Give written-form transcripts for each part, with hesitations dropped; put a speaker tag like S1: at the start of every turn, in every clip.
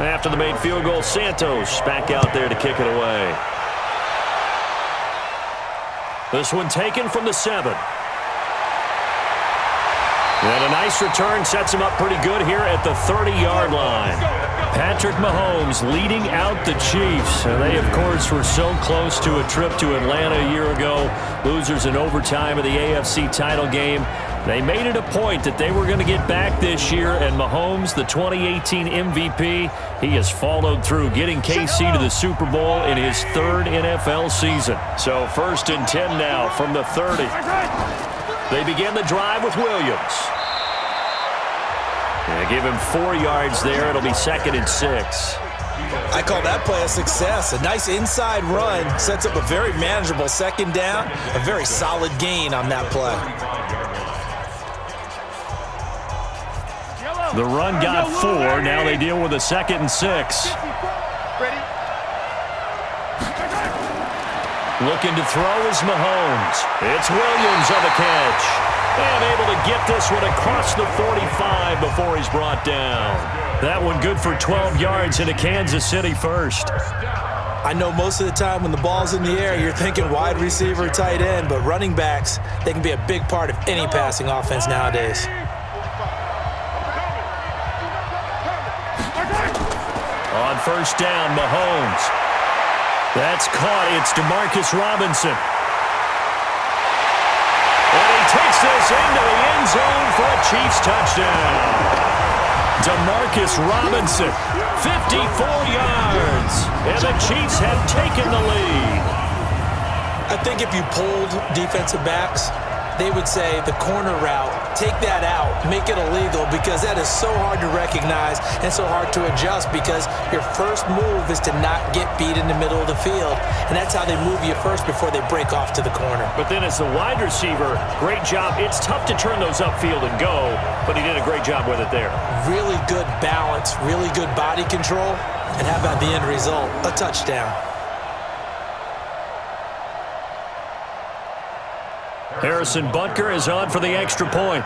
S1: After the made field goal, Santos back out there to kick it away. This one taken from the 7. And a nice return sets him up pretty good here at the 30-yard line. Patrick Mahomes leading out the Chiefs. They, of course, were so close to a trip to Atlanta a year ago. Losers in overtime of the AFC title game. They made it a point that they were going to get back this year, and Mahomes, the 2018 MVP, he has followed through, getting KC to the Super Bowl in his 3rd NFL season. So 1st and 10 now from the 30. They begin the drive with Williams. They give him 4 yards there. It'll be 2nd and 6.
S2: I call that play a success. A nice inside run sets up a very manageable 2nd down. A very solid gain on that play.
S1: The run got 4. Now they deal with a 2nd and 6. Looking to throw is Mahomes. It's Williams on the catch. And able to get this one across the 45 before he's brought down. That one good for 12 yards into Kansas City first.
S2: I know most of the time when the ball's in the air, you're thinking wide receiver, tight end, but running backs, they can be a big part of any passing offense nowadays.
S1: On 1st down, Mahomes. That's caught. It's Demarcus Robinson. And he takes this into the end zone for a Chiefs touchdown. Demarcus Robinson, 54 yards. And the Chiefs have taken the lead.
S2: I think if you polled defensive backs, they would say the corner route, take that out, make it illegal, because that is so hard to recognize and so hard to adjust, because your first move is to not get beat in the middle of the field, and that's how they move you first before they break off to the corner.
S1: But then as the wide receiver, great job. It's tough to turn those upfield and go, but he did a great job with it there.
S2: Really good balance, really good body control, and how about the end result? A touchdown.
S1: Harrison Butker is on for the extra point.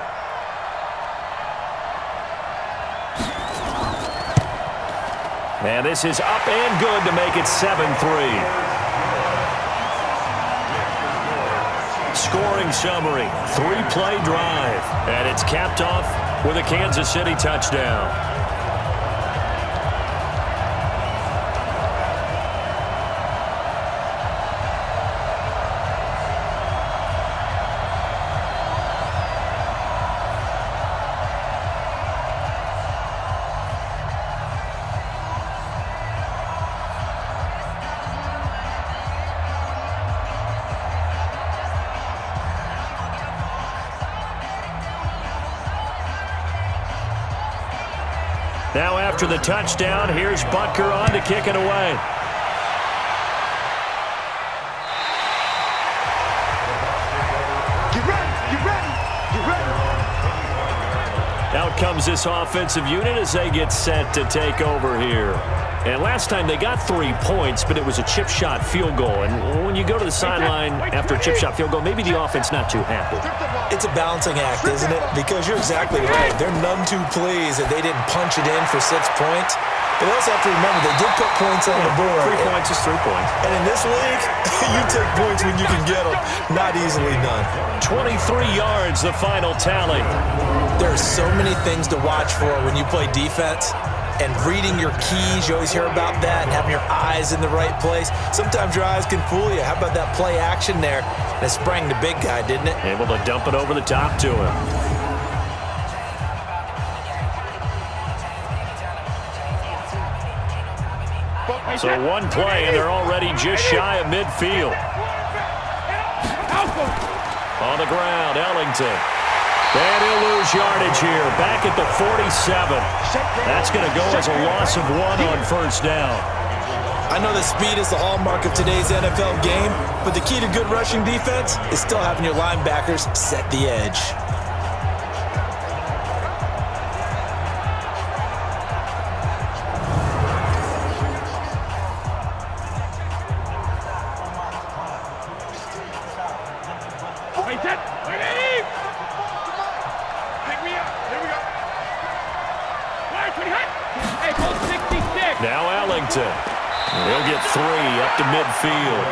S1: And this is up and good to make it 7-3. Scoring summary, 3-play drive. And it's capped off with a Kansas City touchdown. Now after the touchdown, here's Butker on to kick it away. Out comes this offensive unit as they get set to take over here. And last time they got 3 points, but it was a chip shot field goal. And when you go to the sideline after a chip shot field goal, maybe the offense not too happy.
S2: It's a balancing act, isn't it? Because you're exactly right. They're none too pleased that they didn't punch it in for 6 points. But they also have to remember they did put points on the board.
S1: 3 points is 3 points.
S2: And in this league, you take points when you can get them. Not easily done.
S1: 23 yards, the final tally.
S2: There are so many things to watch for when you play defense. And reading your keys, you always hear about that, and having your eyes in the right place. Sometimes your eyes can fool you. How about that play action there? And it sprang the big guy, didn't it?
S1: Able to dump it over the top to him. So one play, and they're already just shy of midfield. On the ground, Ellington. And he'll lose yardage here, back at the 47. That's going to go as a loss of 1 on 1st down.
S2: I know that speed is the hallmark of today's NFL game, but the key to good rushing defense is still having your linebackers set the edge.
S3: Hey, hold 66.
S1: up to midfield.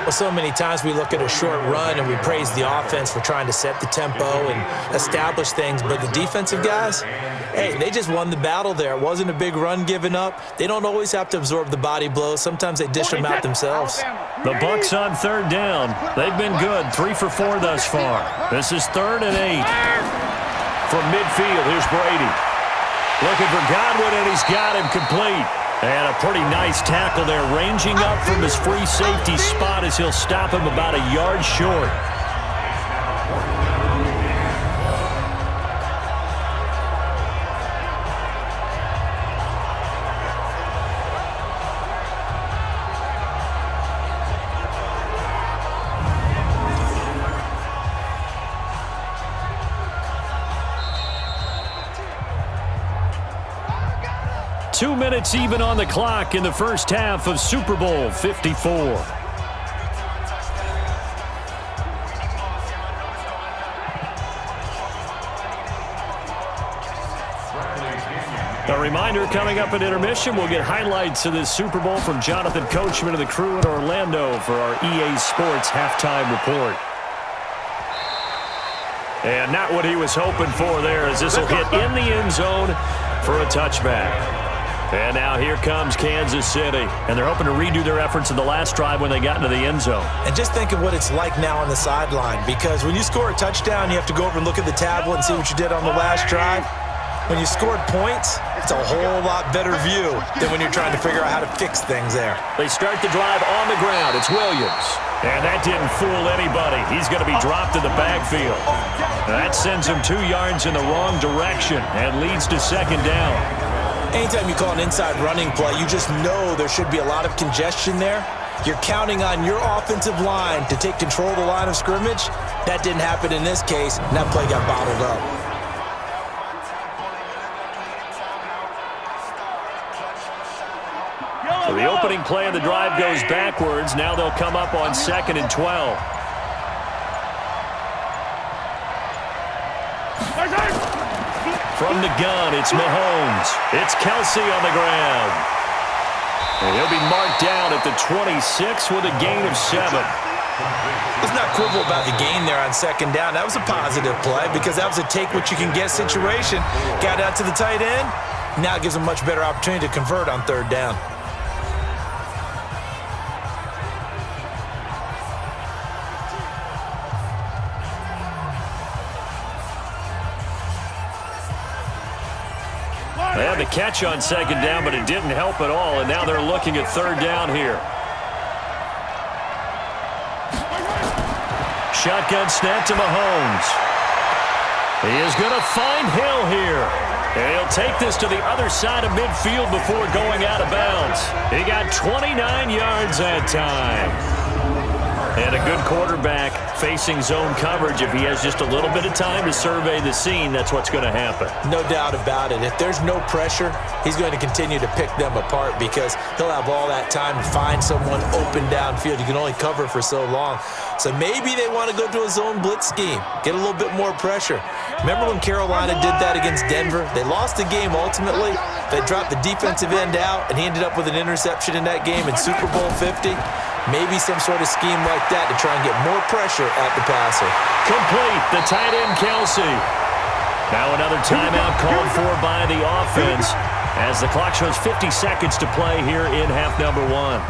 S2: Well, so many times we look at a short run and we praise the offense for trying to set the tempo and establish things, but the defensive guys, hey, they just won the battle there. It wasn't a big run given up. They don't always have to absorb the body blows. Sometimes they dish them out themselves.
S1: The Bucs on third down. They've been good, 3 for 4 thus far. This is 3rd and 8. From midfield, here's Brady. Looking for Godwin, and he's got him complete. And a pretty nice tackle there, ranging up from his free safety spot as he'll stop him about a yard short. 2 minutes even on the clock in the first half of Super Bowl 54. A reminder, coming up at intermission, we'll get highlights of this Super Bowl from Jonathan Coachman and the crew in Orlando for our EA Sports halftime report. And not what he was hoping for there, as this will hit in the end zone for a touchback. And now here comes Kansas City. And they're hoping to redo their efforts in the last drive when they got into the end zone.
S2: And just think of what it's like now on the sideline, because when you score a touchdown, you have to go over and look at the tablet and see what you did on the last drive. When you scored points, it's a whole lot better view than when you're trying to figure out how to fix things there.
S1: They start the drive on the ground. It's Williams. And that didn't fool anybody. He's going to be dropped in the backfield. That sends him 2 yards in the wrong direction and leads to second down.
S2: Anytime you call an inside running play, you just know there should be a lot of congestion there. You're counting on your offensive line to take control of the line of scrimmage. That didn't happen in this case, and that play got bottled up.
S1: So the opening play of the drive goes backwards. Now they'll come up on 2nd and 12. From the gun, it's Mahomes. It's Kelsey on the ground. And he'll be marked down at the 26 with a gain of 7.
S2: Let's not quibble about the gain there on second down. That was a positive play because that was a take-what-you-can-get situation. Got out to the tight end. Now it gives them a much better opportunity to convert on third down.
S1: They had the catch on second down, but it didn't help at all, and now they're looking at third down here. Shotgun snap to Mahomes. He is going to find Hill here. And he'll take this to the other side of midfield before going out of bounds. He got 29 yards that time. And a good quarterback facing zone coverage. If he has just a little bit of time to survey the scene, that's what's going to happen.
S2: No doubt about it. If there's no pressure, he's going to continue to pick them apart because he'll have all that time to find someone open downfield. You can only cover for so long. So maybe they want to go to a zone blitz scheme, get a little bit more pressure. Remember when Carolina did that against Denver? They lost the game ultimately. They dropped the defensive end out, and he ended up with an interception in that game in Super Bowl 50. Maybe some sort of scheme like that to try and get more pressure at the passer.
S1: Complete, the tight end Kelsey. Now another timeout called for by the offense as the clock shows 50 seconds to play here in half number 1.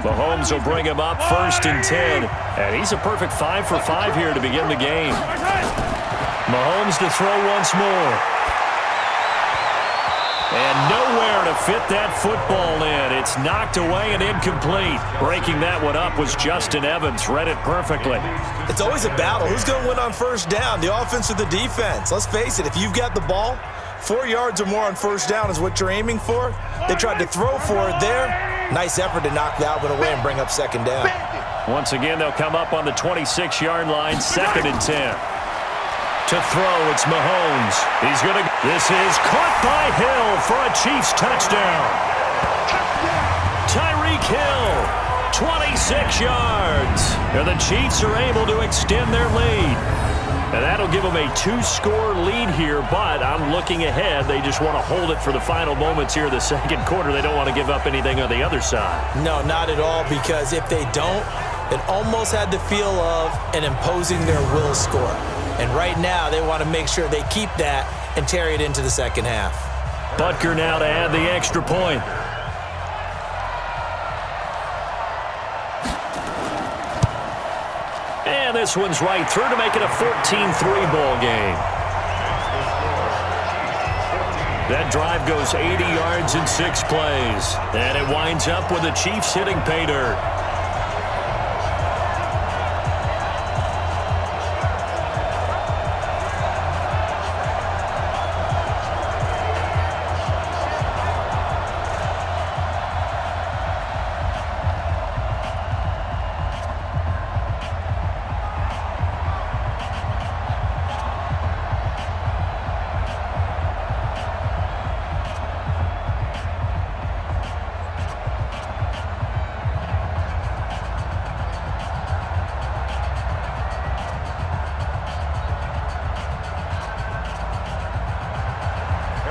S1: Mahomes will bring him up 1st and 10. And he's a perfect 5 for 5 here to begin the game. Mahomes to throw once more. And nowhere to fit that football in. It's knocked away and incomplete. Breaking that one up was Justin Evans. Read it perfectly.
S2: It's always a battle. Who's going to win on first down, the offense or the defense? Let's face it, if you've got the ball, 4 yards or more on first down is what you're aiming for. They tried to throw for it there. Nice effort to knock that one away and bring up second down.
S1: Once again, they'll come up on the 26-yard line, 2nd and 10. To throw, it's Mahomes. He's going to... This is caught by Hill for a Chiefs touchdown. Tyreek Hill, 26 yards. And the Chiefs are able to extend their lead. And that'll give them a 2-score lead here, but I'm looking ahead. They just want to hold it for the final moments here of the second quarter. They don't want to give up anything on the other side.
S2: No, not at all, because if they don't, it almost had the feel of an imposing their will score. And right now, they want to make sure they keep that and carry it into the second half.
S1: Butker now to add the extra point. And this one's right through to make it a 14-3 ball game. That drive goes 80 yards in 6 plays. And it winds up with the Chiefs hitting pay dirt.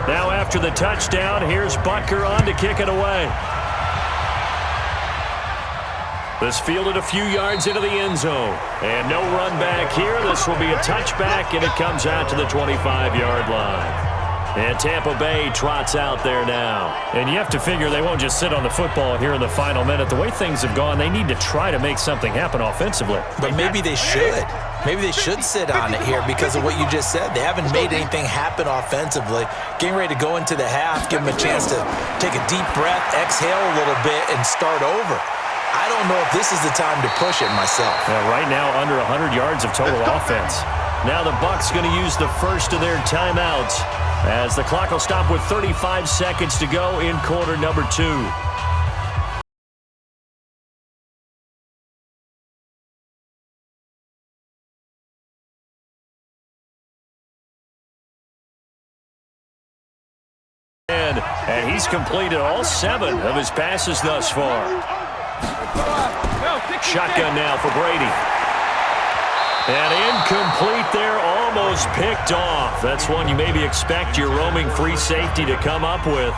S1: Now after the touchdown, here's Butker on to kick it away. This fielded a few yards into the end zone. And no run back here. This will be a touchback, and it comes out to the 25-yard line. And Tampa Bay trots out there now. And you have to figure they won't just sit on the football here in the final minute. The way things have gone, they need to try to make something happen offensively.
S2: But maybe they should. Maybe they should sit on it here because of what you just said. They haven't made anything happen offensively. Getting ready to go into the half, give them a chance to take a deep breath, exhale a little bit, and start over. I don't know if this is the time to push it myself.
S1: Yeah, right now, under 100 yards of total offense. Now the Bucs going to use the first of their timeouts as the clock will stop with 35 seconds to go in quarter number 2. And he's completed all 7 of his passes thus far. Shotgun now for Brady. And incomplete there, almost picked off. That's one you maybe expect your roaming free safety to come up with.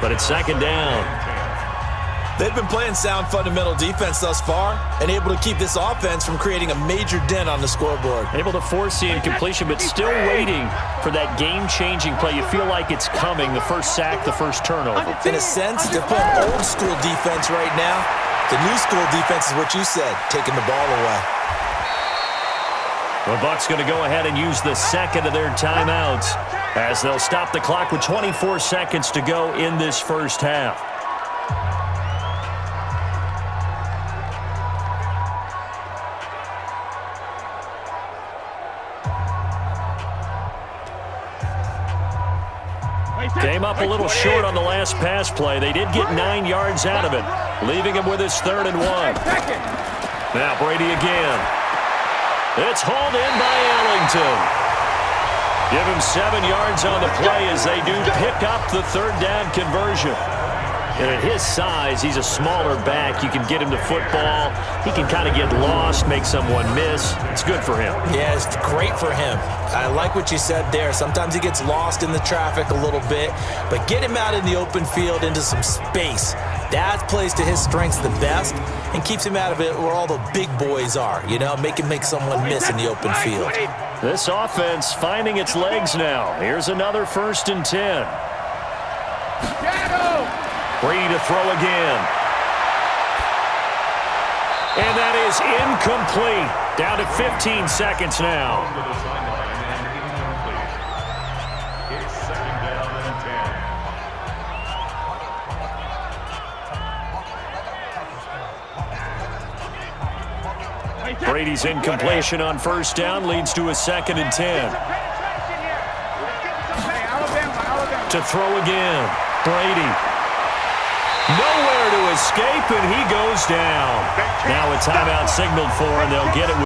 S1: But it's second down.
S2: They've been playing sound fundamental defense thus far and able to keep this offense from creating a major dent on the scoreboard.
S1: Able to force the incompletion, but still waiting for that game-changing play. You feel like it's coming, the first sack, the first turnover.
S2: In a sense, they're playing old-school defense right now. The new-school defense is what you said, taking the ball away.
S1: The Bucs going to go ahead and use the second of their timeouts as they'll stop the clock with 24 seconds to go in this first half. Came up a little short on the last pass play. They did get 9 yards out of it, leaving him with his 3rd and 1. Now Brady again. It's hauled in by Ellington. Give him 7 yards on the play as they do pick up the 3rd down conversion. And at his size, he's a smaller back. You can get him to football. He can kind of get lost, make someone miss. It's good for him.
S2: Yeah, it's great for him. I like what you said there. Sometimes he gets lost in the traffic a little bit, but get him out in the open field into some space. That plays to his strengths the best and keeps him out of it where all the big boys are, you know, make someone miss in the open field.
S1: This offense finding its legs now. Here's another 1st and 10. Brady to throw again. And that is incomplete. Down to 15 seconds now. Brady's incompletion on 1st down leads to a 2nd and 10. To throw again. Brady. Nowhere to escape, and he goes down. Now a timeout signaled for, and they'll get it.